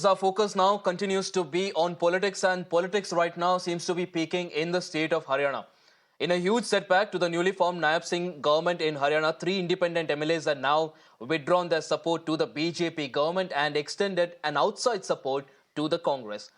Our focus now continues to be on politics, and politics right now seems to be peaking in the state of Haryana. In a huge setback to the newly formed Naib Singh government in Haryana, three independent MLAs have now withdrawn their support to the BJP government and extended an outside support to the Congress.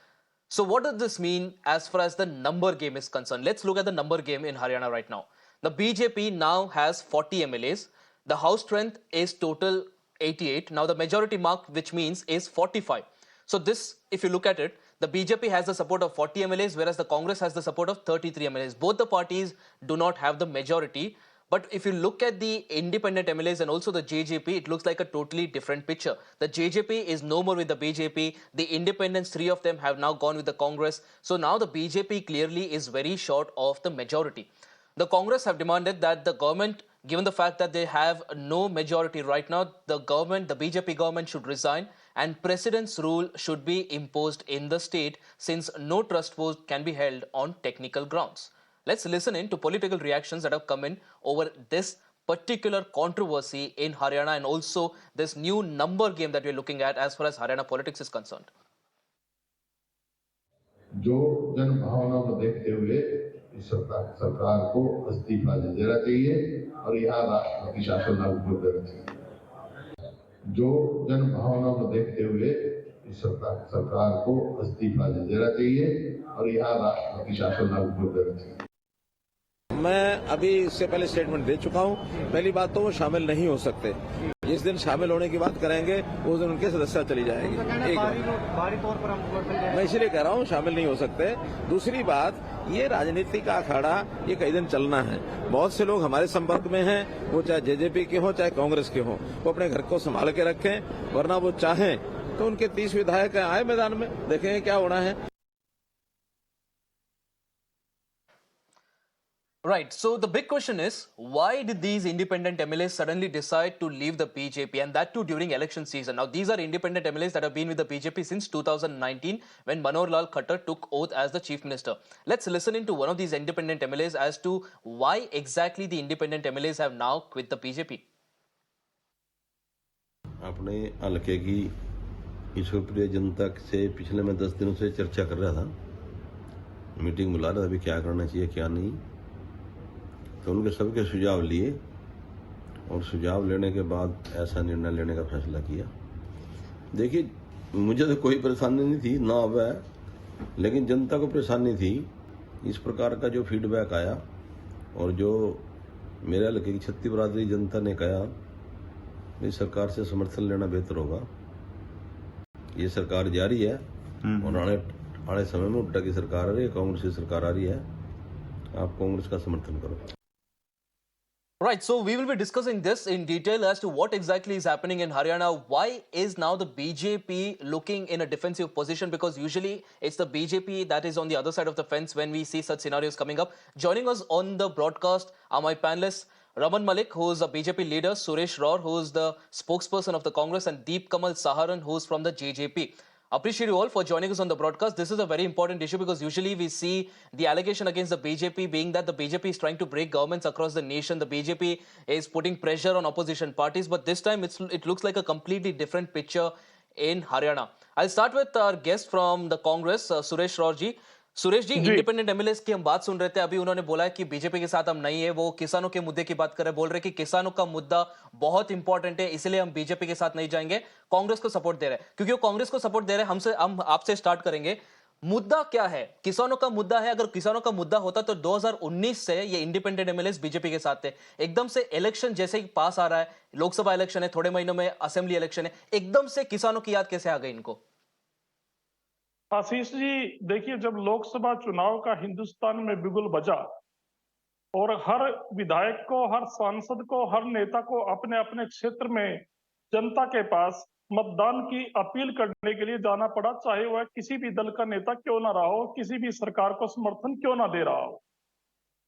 So what does this mean as far as the number game is concerned? Let's look at the number game in Haryana right now. The BJP now has 40 MLAs. The house strength is total 88. Now the majority mark, which means is 45. So this, if you look at it, the BJP has the support of 40 MLAs, whereas the Congress has the support of 33 MLAs. Both the parties do not have the majority. But if you look at the independent MLAs and also the JJP, it looks like a totally different picture. The JJP is no more with the BJP. The independents, three of them have now gone with the Congress. So now the BJP clearly is very short of the majority. The Congress have demanded that the government, given the fact that they have no majority right now, the government, the BJP government should resign and president's rule should be imposed in the state since no trust vote can be held on technical grounds. Let's listen in to political reactions that have come in over this particular controversy in Haryana and also this new number game that we're looking at as far as Haryana politics is concerned. जो जन भावना को देखते हुए इस सरकार को इस्तीफा दे देना चाहिए और यहाँ राष्ट्रपति शासन लागू कर देना चाहिए। जो जन भावना को देखते हुए इस सरकार को इस्तीफा दे देना चाहिए और यहाँ राष्ट्रपति शासन लागू कर देना चाहिए। मैं अभी इससे पहले स्टेटमेंट दे चुका हूं। पहली बात तो वो शामिल नहीं हो सकते। जिस दिन शामिल होने की बात करेंगे उस दिन उनकी सदस्यता चली जाएगी। भारी तौर पर हम मैं इसलिए कह रहा हूं शामिल नहीं हो सकते। दूसरी बात, ये राजनीति का अखाड़ा ये कई दिन चलना है। बहुत से लोग हमारे संपर्क में हैं, वो चाहे जेजेपी के हों चाहे कांग्रेस के हों, वो अपने घर को संभाल के रखें, वरना वो चाहें तो उनके 30 विधायक आए मैदान में, देखेंगे क्या होना है। Right, so the big question is, why did these independent MLAs suddenly decide to leave the BJP, and that too during election season? Now, these are independent MLAs that have been with the BJP since 2019 when Manohar Lal Khattar took oath as the Chief Minister. Let's listen into one of these independent MLAs as to why exactly the independent MLAs have now quit the BJP. अपने हल्के की ईश्वरप्रिय जनता से पिछले मैं 10 दिनों से चर्चा कर रहा था, मीटिंग बुला रहा था, अभी क्या करना चाहिए क्या नहीं, तो उनके सबके सुझाव लिए और सुझाव लेने के बाद ऐसा निर्णय लेने का फैसला किया। देखिए, मुझे तो कोई परेशानी नहीं थी, ना अब है, लेकिन जनता को परेशानी थी। इस प्रकार का जो फीडबैक आया और जो मेरे हल्के की 36 बरादरी जनता ने कहा, इस सरकार से समर्थन लेना बेहतर होगा। ये सरकार जारी है और आने समय में उल्टा की सरकार आ रही है, कांग्रेस की सरकार आ रही है, आप कांग्रेस का समर्थन करो। Right, so we will be discussing this in detail as to what exactly is happening in Haryana. Why is now the BJP looking in a defensive position? Because usually it's the BJP that is on the other side of the fence when we see such scenarios coming up. Joining us on the broadcast are my panelists, Raman Malik, who is a BJP leader, Suresh Roar, who is the spokesperson of the Congress, and Deep Kamal Saharan, who is from the JJP. Appreciate you all for joining us on the broadcast. This is a very important issue because usually we see the allegation against the BJP being that the BJP is trying to break governments across the nation. The BJP is putting pressure on opposition parties, but this time it looks like a completely different picture in Haryana. I'll start with our guest from the Congress, Suresh Roarji. Suresh ji, independent MLAs की हम बात सुन रहे थे, अभी उन्होंने बोला है कि बीजेपी के साथ हम नहीं है, वो किसानों के मुद्दे की बात कर रहे हैं, बोल रहे कि किसानों का मुद्दा बहुत इंपॉर्टेंट है, इसलिए हम बीजेपी के साथ नहीं जाएंगे, कांग्रेस को सपोर्ट दे रहे हैं। क्योंकि वो कांग्रेस को सपोर्ट दे रहे हैं, हम आपसे स्टार्ट करेंगे। मुद्दा क्या है? किसानों का मुद्दा है। अगर किसानों का मुद्दा होता तो 2019 से ये इंडिपेंडेंट एमएलएस बीजेपी के साथ थे। एकदम से इलेक्शन जैसे ही पास आ रहा है, लोकसभा इलेक्शन है, थोड़े महीनों में असेंबली इलेक्शन है, एकदम से किसानों की याद कैसे आ गई इनको? आशीष जी, देखिए, जब लोकसभा चुनाव का हिंदुस्तान में बिगुल बजा और हर विधायक को, हर सांसद को, हर नेता को अपने अपने क्षेत्र में जनता के पास मतदान की अपील करने के लिए जाना पड़ा, चाहे वह किसी भी दल का नेता क्यों ना रहा हो, किसी भी सरकार को समर्थन क्यों ना दे रहा हो।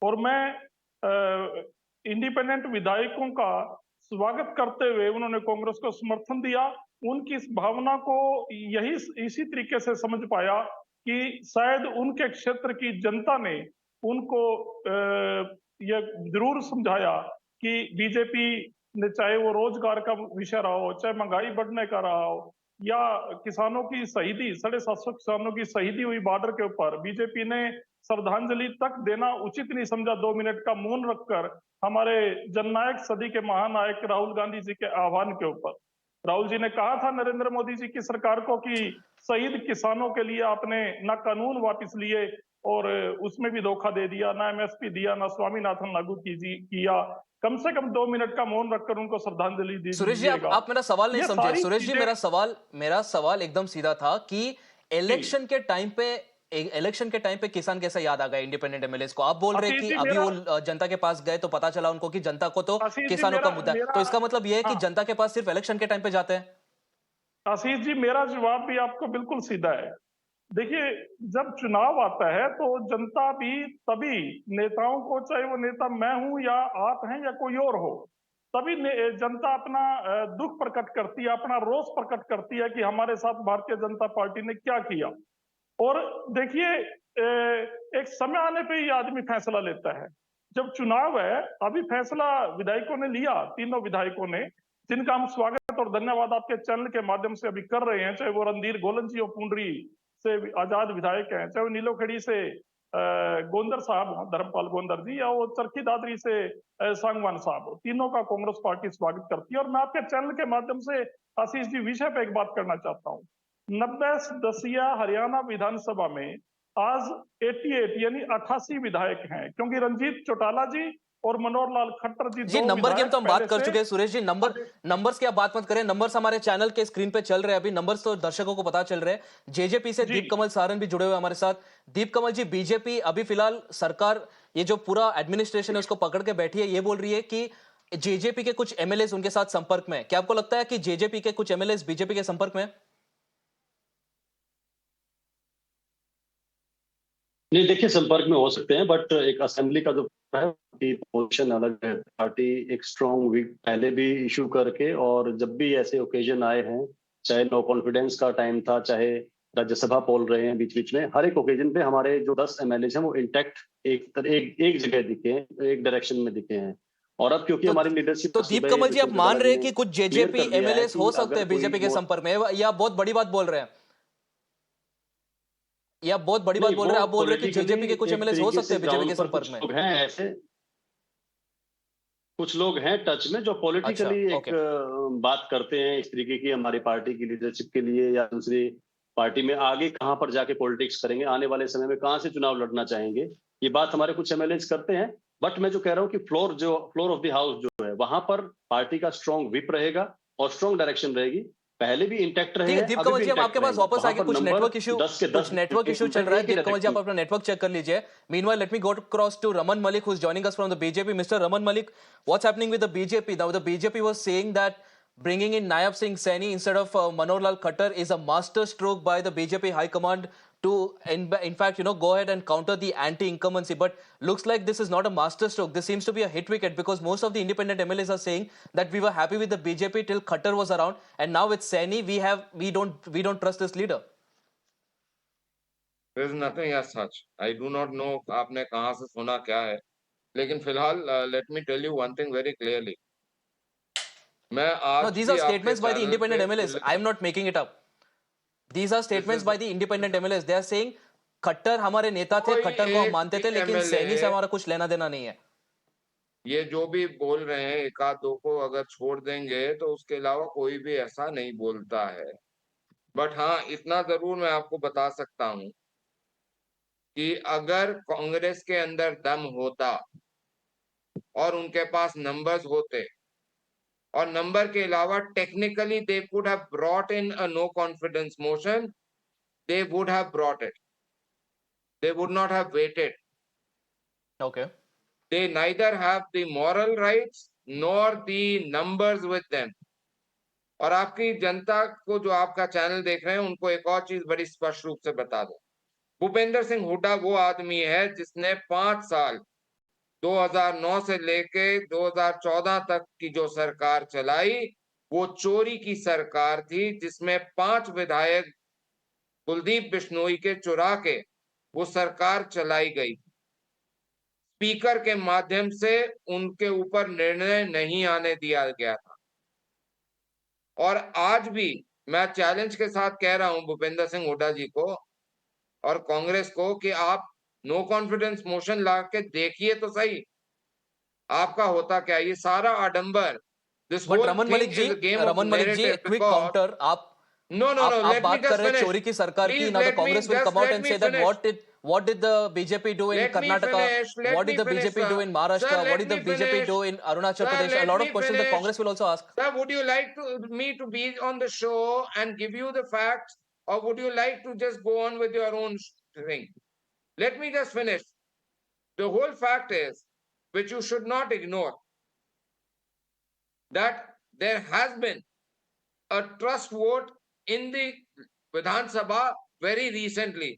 और मैं इंडिपेंडेंट विधायकों का स्वागत करते हुए उन्होंने कांग्रेस को समर्थन दिया। उनकी इस भावना को इसी तरीके से समझ पाया कि शायद उनके क्षेत्र की जनता ने उनको यह जरूर समझाया कि बीजेपी ने, चाहे वो रोजगार का विषय रहा हो, चाहे महंगाई बढ़ने का रहा हो, या किसानों की शहीदी, 750 किसानों की शहीदी हुई बॉर्डर के ऊपर, बीजेपी ने श्रद्धांजलि तक देना उचित नहीं समझा 2 मिनट का मौन रखकर हमारे जननायक, सदी के महानायक राहुल गांधी जी के आह्वान के ऊपर। राहुल जी ने कहा था नरेंद्र मोदी जी की सरकार को कि शहीद किसानों के लिए आपने ना कानून वापस लिए और उसमें भी धोखा दे दिया, ना एमएसपी दिया, ना स्वामीनाथन लागू किया। कम से कम 2 मिनट का मौन रखकर उनको श्रद्धांजलि सुरेश जी, दीजिएगा। आप मेरा सवाल नहीं ये समझे। सारी सुरेश जी, चीजें मेरा सवाल एकदम सीधा था कि इलेक्शन के टाइम पे किसान कैसा याद आ गया इंडिपेंडेंट एमएलएस को? आप बोल रहे आशीष कि जी अभी मेरा वो जनता के पास गए तो पता चला उनको कि जनता को तो आशीष जी किसानों का मेरा मुद्दा है। मेरा तो इसका मतलब यह है कि हाँ, जनता के पास सिर्फ इलेक्शन के टाइम पे जाते हैं? आशीष जी मेरा जवाब भी आपको बिल्कुल सीधा है। देखिए, जब चुनाव आता है तो जनता भी तभी नेताओं को, चाहे वो नेता मैं हूं या आप हैं या कोई और हो, तभी जनता अपना दुख प्रकट करती है, अपना रोष प्रकट करती है कि हमारे साथ भारतीय जनता पार्टी ने क्या किया। और देखिए, एक समय आने पे ही आदमी फैसला लेता है। जब चुनाव है, अभी फैसला विधायकों ने लिया, तीनों विधायकों ने, जिनका हम स्वागत और धन्यवाद आपके चैनल के माध्यम से अभी कर रहे हैं, चाहे वो रणधीर गोलन जी और पुंडरी से आजाद विधायक हैं, चाहे वो नीलोखेड़ी से गोंदर साहब हो, धर्मपाल गोंदर जी, या वो चरखी दादरी से सांगवान साहब हो, तीनों का कांग्रेस पार्टी स्वागत करती है। और मैं आपके चैनल के माध्यम से आशीष जी विषय पे एक बात करना चाहता हूँ। 90 सदस्यीय हरियाणा विधानसभा में आज 88 यानी 88 विधायक हैं, क्योंकि रंजीत चौटाला जी और मनोहर लाल खट्टर जी जी, दो नंबर की हम विधायक तो हम बात पहले कर से चुके हैं सुरेश जी। नंबर्स की आप बात मत करें। नंबर्स हमारे चैनल के स्क्रीन पे चल रहे हैं अभी। नंबर्स तो दर्शकों को पता चल रहे हैं। जेजेपी से जी। दीप कमल सारन भी जुड़े हुए हमारे साथ। दीप कमल जी, बीजेपी अभी फिलहाल सरकार, ये जो पूरा एडमिनिस्ट्रेशन है उसको पकड़ के बैठी है, ये बोल रही है कि जेजेपी के कुछ एमएलए उनके साथ संपर्क में है। क्या आपको लगता है कि जेजेपी के कुछ एमएलए बीजेपी के संपर्क में है? नहीं, देखिए संपर्क में हो सकते हैं, बट एक असेंबली का जो है कि पोजीशन अलग है। पार्टी एक स्ट्रॉन्ग विप पहले भी इशू करके, और जब भी ऐसे ओकेजन आए हैं, चाहे नो कॉन्फिडेंस का टाइम था, चाहे राज्यसभा पोल रहे हैं बीच बीच में, हर एक ओकेजन पे हमारे जो 10 एमएलए हैं वो इंटैक्ट एक जगह दिखे हैं, एक डायरेक्शन में दिखे हैं। और अब क्योंकि तो हमारी लीडरशिप तो दीप कमल जी, आप मान रहे हैं कि कुछ क्लियर जेजेपी कर दिया है एमएलए कि हो सकते अगर हैं कोई बीजेपी के संपर्क में, या आप बहुत बड़ी बात बोल रहे हैं? या आप बहुत बड़ी बात नहीं, बोल वो रहे हैं? आप बोल रहे हैं कि पॉलिटिकली जेजेपी के कुछ एक एमएलए हो तरीके सकते से हैं बीजेपी के ग्राउंड पर संपर्क कुछ में? लोग हैं ऐसे, कुछ लोग हैं टच में जो अच्छा, पॉलिटिकली एक ओके। बात करते हैं इस तरीके की, हमारी पार्टी की लीडरशिप के लिए या दूसरी पार्टी में आगे कहां पर जाके पॉलिटिक्स करेंगे, आने वाले समय में कहां से चुनाव लड़ना चाहेंगे, ये बात हमारे कुछ एमएलए करते हैं। बट मैं जो कह रहा हूं कि फ्लोर ऑफ द हाउस जो है, वहां पर पार्टी का स्ट्रॉन्ग विप रहेगा और स्ट्रॉन्ग डायरेक्शन रहेगी। पहले भी इंटैक्ट रहे ठीक है हैं, दीप अभी कमल भी जी, हम इंटैक्ट आपके पास रहेंगे। वापस वहां आके पर नंबर 10 के 10 कुछ नेटवर्क इशू चल रहा है। एक ही दीप कमल जी, आप डायरेक्शन। अपना नेटवर्क चेक कर लीजिए। Meanwhile, let me go cross to Raman Malik, who is joining us from the BJP. Mr. Raman Malik, what's happening with the BJP now? The BJP was saying that bringing in Nayab Singh Saini instead of Manohar Lal Khattar is a master stroke by the BJP High Command to, in fact, go ahead and counter the anti-incumbency. But looks like this is not a master stroke. This seems to be a hit wicket, because most of the independent MLAs are saying that we were happy with the BJP till Khattar was around, and now with Saini, we don't trust this leader. There is nothing as such. I do not know आपने कहाँ से सुना क्या है, लेकिन फिलहाल let me tell you one thing very clearly. मैं No, आज these भी are आपके statements by the channel independent पे MLAs. I am not making it up. These are statements is by the independent MLAs. They are saying Khattar हमारे नेता थे, कोई खट्टर को हम एक मानते भी थे, लेकिन सैनी से एमएलए हमारा कुछ लेना देना नहीं है। ये जो भी बोल रहे हैं, एक आध दो को अगर छोड़ देंगे तो उसके अलावा कोई भी ऐसा नहीं बोलता है। बट हाँ, इतना जरूर मैं आपको बता सकता हूँ कि अगर कांग्रेस के अंदर दम होता और उनके पास नंबर्स होते, और नंबर के अलावा technically they could have brought in a no confidence motion, they would have brought it, they would not have waited. Okay. They neither have the moral rights nor the numbers with them. और आपकी जनता को, जो आपका channel देख रहे हैं, उनको एक और चीज बड़ी स्पष्ट रूप से बता दो। भूपेंद्र सिंह हुड्डा वो आदमी है जिसने 5 साल 2009 से लेके 2014 तक की जो सरकार चलाई, वो चोरी की सरकार थी, जिसमें 5 विधायक कुलदीप बिश्नोई के चुरा के वो सरकार चलाई गई। स्पीकर के माध्यम से उनके ऊपर निर्णय नहीं आने दिया गया था। और आज भी मैं चैलेंज के साथ कह रहा हूं भूपेंद्र सिंह हुड्डा जी को और कांग्रेस को कि आप नो कॉन्फिडेंस मोशन ला के देखिए तो सही आपका होता क्या है। ये सारा आडंबर, this but whole thing is a game of Raman Malik ji, narrative quick because counter. आप no no no आप let me बात कर just रहे हैं finish, चोरी की सरकार की। please now the let me Congress will just come out let and me say that finish, what did the BJP do in let me Karnataka, finish, let what me did the finish, BJP sir. do in Sir, Maharashtra, what let did the me BJP finish. do in Arunachal Sir, Pradesh? A let lot me of questions the finish. Congress will also ask. Sir, would you like me to be on the show and give you the facts, or would you like to just go on with your own thing? Let me just finish. The whole fact is, which you should not ignore, that there has been a trust vote in the Vidhan Sabha very recently.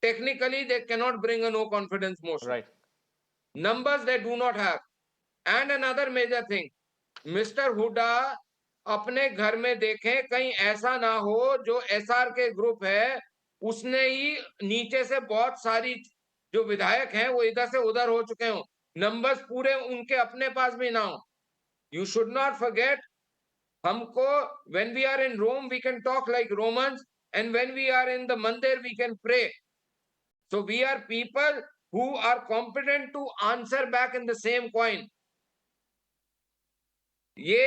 Technically, they cannot bring a no confidence motion. Right. Numbers they do not have. And another major thing, mister Hooda अपने घर में देखें कहीं ऐसा ना हो जो SR के ग्रुप है उसने ही नीचे से बहुत सारी जो विधायक हैं वो इधर से उधर हो चुके हो, नंबर्स पूरे उनके अपने पास भी ना हो। यू शुड नॉट फॉरगेट, हमको when we are in Rome we can talk like Romans and when we are in the mandir we can pray. So we are people who are competent to answer back in the same coin. ये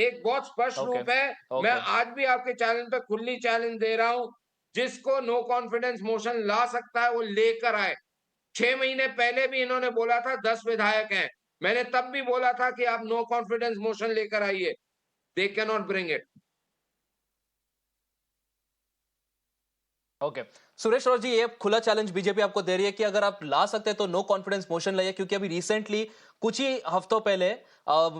एक बहुत स्पष्ट Okay. रूप है। मैं Okay. आज भी आपके चैनल पे खुली चैलेंज दे रहा हूं, जिसको नो कॉन्फिडेंस मोशन ला सकता है वो लेकर आए। 6 महीने पहले भी इन्होंने बोला था 10 विधायक हैं, मैंने तब भी बोला था कि आप नो कॉन्फिडेंस मोशन लेकर आइए। They can not bring it. Okay Suresh Rao ji, ये खुला चैलेंज बीजेपी आपको दे रही है कि अगर आप ला सकते हैं तो नो कॉन्फिडेंस मोशन लाइए, क्योंकि अभी रिसेंटली कुछ ही हफ्तों पहले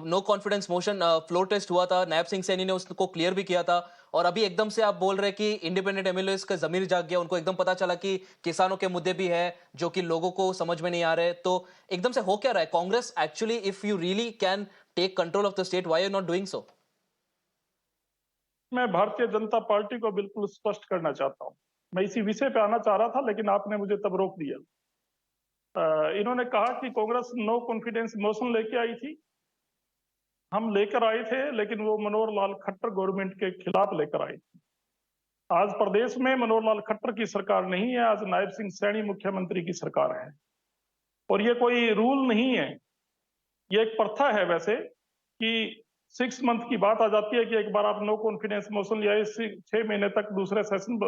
no confidence motion floor test हुआ था, नायब सिंह सैनी ने उसको क्लियर भी किया था, और अभी एकदम से आप बोल रहे हैं कि इंडिपेंडेंट एमएलए का जमीर जाग गया, उनको एकदम पता चला कि किसानों के मुद्दे भी है जो कि लोगों को समझ में नहीं आ रहे। तो एकदम से हो क्या रहा है? Congress actually, if you really can take control of the state, why are not doing so? मैं भारतीय जनता पार्टी को बिल्कुल स्पष्ट करना चाहता हूं। मैं इसी विषय पे आना चाह रहा था लेकिन आपने मुझे तब रोक दिया। इन्होंने कहा कि कांग्रेस नो कॉन्फिडेंस मोशन लेके आई थी। हम लेकर आए थे लेकिन वो मनोहर लाल खट्टर गवर्नमेंट के खिलाफ लेकर आए थे। आज प्रदेश में मनोहर लाल खट्टर की सरकार नहीं है, आज नायब सिंह सैनी मुख्यमंत्री की सरकार है। और ये कोई रूल नहीं है, ये एक प्रथा है वैसे कि 6 मंथ की बात आ जाती है कि एक बार आप नो कॉन्फिडेंस मोशन लिया, 6 महीने तक दूसरे सेशन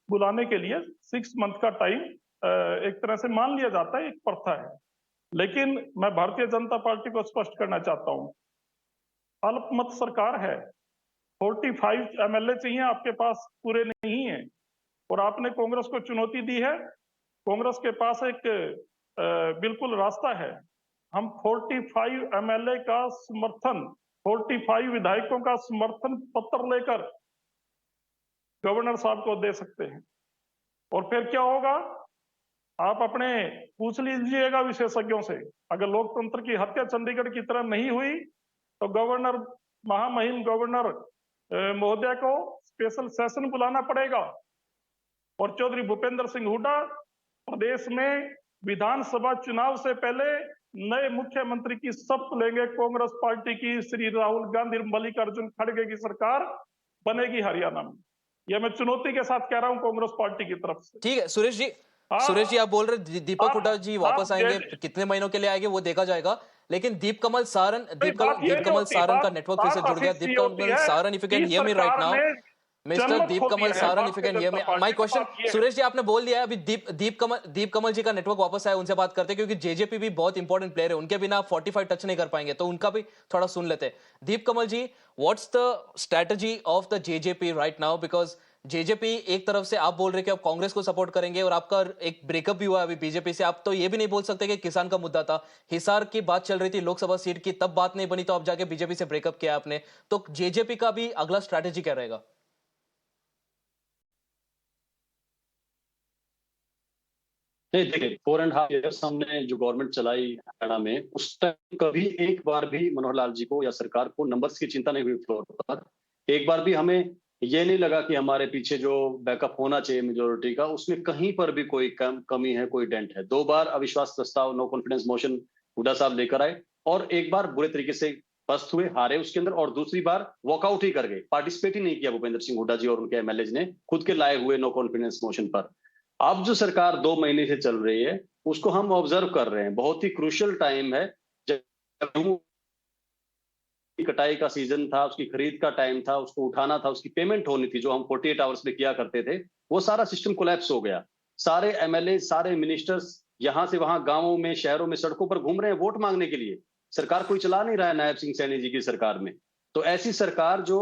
बुलाने के लिए 6 मंथ का टाइम एक तरह से मान लिया जाता है, एक प्रथा है। लेकिन मैं भारतीय जनता पार्टी को स्पष्ट करना चाहता हूं, अल्पमत सरकार है, 45 एमएलए चाहिए, आपके पास पूरे नहीं है और आपने कांग्रेस को चुनौती दी है। कांग्रेस के पास एक बिल्कुल रास्ता है, हम 45 एमएलए का समर्थन, 45 विधायकों का समर्थन पत्र लेकर गवर्नर साहब को दे सकते हैं। और फिर क्या होगा, आप अपने पूछ लीजिएगा विशेषज्ञों से, अगर लोकतंत्र की हत्या चंडीगढ़ की तरह नहीं हुई तो गवर्नर, महामहिम गवर्नर महोदय को स्पेशल सेशन बुलाना पड़ेगा और चौधरी भूपेंद्र सिंह हुड्डा प्रदेश में विधानसभा चुनाव से पहले नए मुख्यमंत्री की शपथ लेंगे। कांग्रेस पार्टी की श्री राहुल गांधी मल्लिकार्जुन खड़गे की सरकार बनेगी हरियाणा में। यह मैं चुनौती के साथ कह रहा हूं कांग्रेस पार्टी की तरफ से। ठीक है सुरेश जी, सुरेश जी आप बोल रहे दीपक हुड्डा जी वापस आएंगे, कितने महीनों के लिए आएंगे वो देखा जाएगा। लेकिन दीप कमल सारन का नेटवर्क फिर से जुड़ गया। Deep Kamal Saran, if you can hear me right now, mister Deep Kamal Saran, if you can hear me, my question, Suresh ji आपने बोल दिया है, अभी दीप कमल जी का नेटवर्क वापस आया, उनसे बात करते हैं, क्योंकि जेजेपी भी बहुत इंपॉर्टेंट प्लेयर है, उनके बिना आप 45 टच नहीं कर पाएंगे, तो उनका भी थोड़ा सुन लेते हैं। Deep Kamal ji, what's the strategy of the JJP right now? Because JJP एक तरफ से आप बोल रहे हैं कि आप कांग्रेस को सपोर्ट करेंगे और आपका एक ब्रेकअप भी हुआ अभी बीजेपी से, आप तो ये भी नहीं बोल सकते कि किसान का मुद्दा था, हिसार की बात चल रही थी लोकसभा सीट की, तब बात नहीं बनी तो आप जाके बीजेपी से ब्रेकअप किया आपने, तो जेजेपी का भी अगला स्ट्रैटेजी क्या रहेगा? नहीं, देखिए 4.5 years हमने जो गवर्नमेंट चलाई हरियाणा में, उस टाइम कभी एक बार भी मनोहर लाल जी को या सरकार को नंबर्स की चिंता नहीं हुई फ्लोर पर। एक बार भी हमें ये नहीं लगा कि हमारे पीछे जो बैकअप होना चाहिए मेजोरिटी का, उसमें कहीं पर भी कोई कमी है, कोई डेंट है। 2 बार अविश्वास प्रस्ताव, नो कॉन्फिडेंस मोशन हुड्डा साहब लेकर आए और एक बार बुरे तरीके से पस्त हुए, हारे उसके अंदर, और दूसरी बार वॉकआउट ही कर गए, पार्टिसिपेट ही नहीं किया भूपेंद्र सिंह हुड्डा जी और उनके एमएलए ने खुद के लाए हुए नो कॉन्फिडेंस मोशन पर। अब जो सरकार 2 महीने से चल रही है उसको हम ऑब्जर्व कर रहे हैं। बहुत ही क्रूशियल टाइम है, जब कटाई का सीजन था, उसकी खरीद का टाइम था, उसको उठाना था, उसकी पेमेंट होनी थी, जो हम 48 आवर्स में किया करते थे, वो सारा सिस्टम कोलैप्स हो गया। सारे एमएलए, सारे मिनिस्टर्स यहां से वहां गांवों में, शहरों में, सड़कों पर घूम रहे हैं वोट मांगने के लिए। सरकार कोई चला नहीं रहा है नायब सिंह सैनी जी की सरकार में। तो ऐसी सरकार जो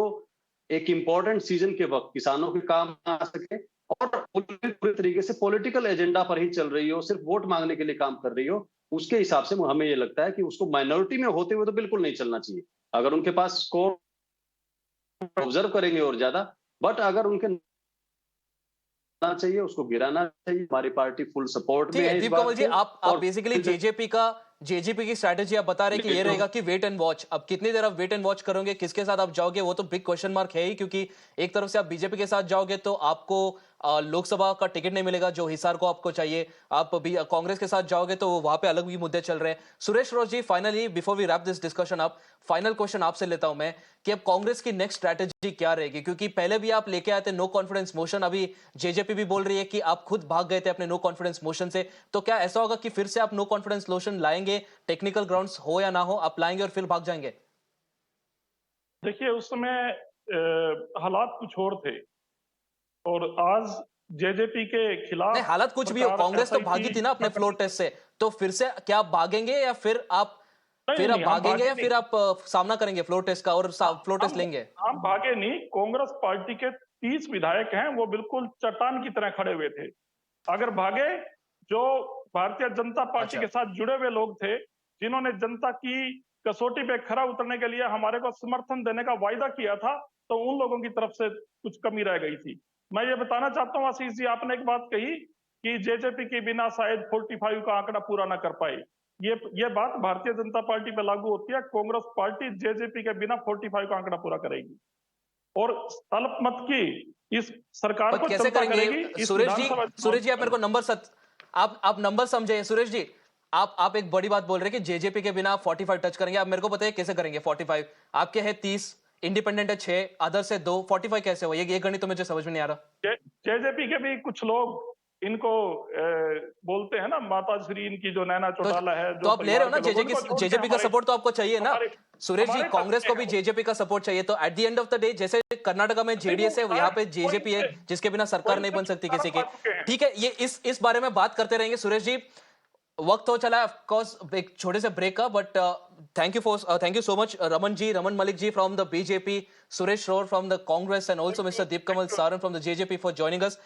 एक इंपॉर्टेंट सीजन के वक्त किसानों के काम आ सके और पूरी तरीके से पॉलिटिकल एजेंडा पर ही चल रही हो, सिर्फ वोट मांगने के लिए काम कर रही हो, उसके हिसाब से हमें ये लगता है कि उसको माइनॉरिटी में होते हुए तो बिल्कुल नहीं चलना चाहिए। अगर उनके पास स्कोर ऑब्जर्व करेंगे और ज्यादा, बट अगर उनके चाहिए उसको गिराना चाहिए। हमारी पार्टी फुल सपोर्ट में है इस दीप बात कमल जी, के। आप और बेसिकली जेजेपी की स्ट्रैटेजी आप बता रहे हैं कि ये रहेगा कि वेट एंड वॉच। अब कितनी देर आप वेट एंड वॉच करोगे, किसके साथ आप जाओगे, वो तो बिग क्वेश्चन मार्क है ही, क्योंकि एक तरफ से आप बीजेपी के साथ जाओगे तो आपको लोकसभा का टिकट नहीं मिलेगा जो हिसार को आपको चाहिए। आप भी कांग्रेस के साथ जाओगे तो वहां पे अलग भी मुद्दे चल रहे हैं। सुरेश रोज ji, finally before we wrap this discussion up, final question आपसे लेता हूं मैं कि अब कांग्रेस की नेक्स्ट स्ट्रैटेजी क्या रहेगी, क्योंकि पहले भी आप लेके आए थे नो कॉन्फिडेंस मोशन, अभी जेजेपी भी बोल रही है कि आप खुद भाग गए थे अपने नो कॉन्फिडेंस मोशन से। तो क्या ऐसा होगा कि फिर से आप नो कॉन्फिडेंस मोशन लाएंगे, टेक्निकल ग्राउंड्स हो या ना हो, आप लाएंगे और फिर भाग जाएंगे? देखिए, उस समय हालात कुछ और थे और आज जेजेपी के खिलाफ नहीं, हालात कुछ भी हो, सरकार कांग्रेस तो SIT भागी थी ना अपने फ्लोर टेस्ट से, तो फिर से क्या आप भागेंगे या फिर आप नहीं, हम भागेंगे या भागे फिर आप सामना करेंगे फ्लोर टेस्ट का और फ्लोर टेस्ट लेंगे? हम भागे नहीं। कांग्रेस पार्टी के 30 विधायक हैं, वो बिल्कुल चट्टान की तरह खड़े हुए थे। अगर भागे, जो भारतीय जनता पार्टी के साथ जुड़े हुए लोग थे, जिन्होंने जनता की कसौटी पे खरा उतरने के लिए हमारे को समर्थन देने का वायदा किया था, तो उन लोगों की तरफ से कुछ कमी रह गई थी। मैं ये बताना चाहता हूँ आशीष जी, आपने एक बात कही कि जेजेपी के बिना शायद 45 का आंकड़ा पूरा ना कर पाए। ये बात भारतीय जनता पार्टी पे लागू होती है। कांग्रेस पार्टी जेजेपी के बिना 45 का आंकड़ा पूरा करेगी और अल्पमत की इस सरकार को कैसे चलता करेंगे? करेगी। सुरेश जी आप मेरे को आप नंबर समझे। सुरेश जी, आप एक बड़ी बात बोल रहे हैं कि जेजेपी के बिना 45 टच करेंगे। आप मेरे को बताइए कैसे करेंगे 45? आपके है 30, इंडिपेंडेंट है 6, अदर से 2, 45 कैसे हो? ये गणित तो मुझे समझ में नहीं आ रहा। जेजेपी के भी कुछ लोग इनको बोलते हैं ना, माता श्री इनकी जो नैना चौटाला है, तो आप ले रहे हो ना जेजेपी का सपोर्ट तो आपको चाहिए ना सुरेश जी। कांग्रेस को भी जेजेपी का सपोर्ट चाहिए। तो at the end of the day, जैसे कर्नाटका में जेडीएस है, यहाँ पे जेजेपी है जिसके बिना सरकार नहीं बन सकती किसी की। ठीक है, ये इस बारे में बात करते रहेंगे सुरेश जी। वक्त हो चला है ऑफ कोर्स एक छोटे से ब्रेक का, but thank you so much Raman Malik ji from the BJP, Suresh Roar from the Congress, and also mister Deep Kamal Saran from the JJP for joining us.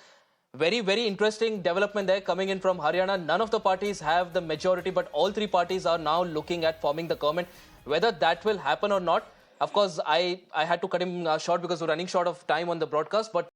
Very interesting development there coming in from Haryana. None of the parties have the majority, but all three parties are now looking at forming the government. Whether that will happen or not, of course, I had to cut him short because we're running short of time on the broadcast, but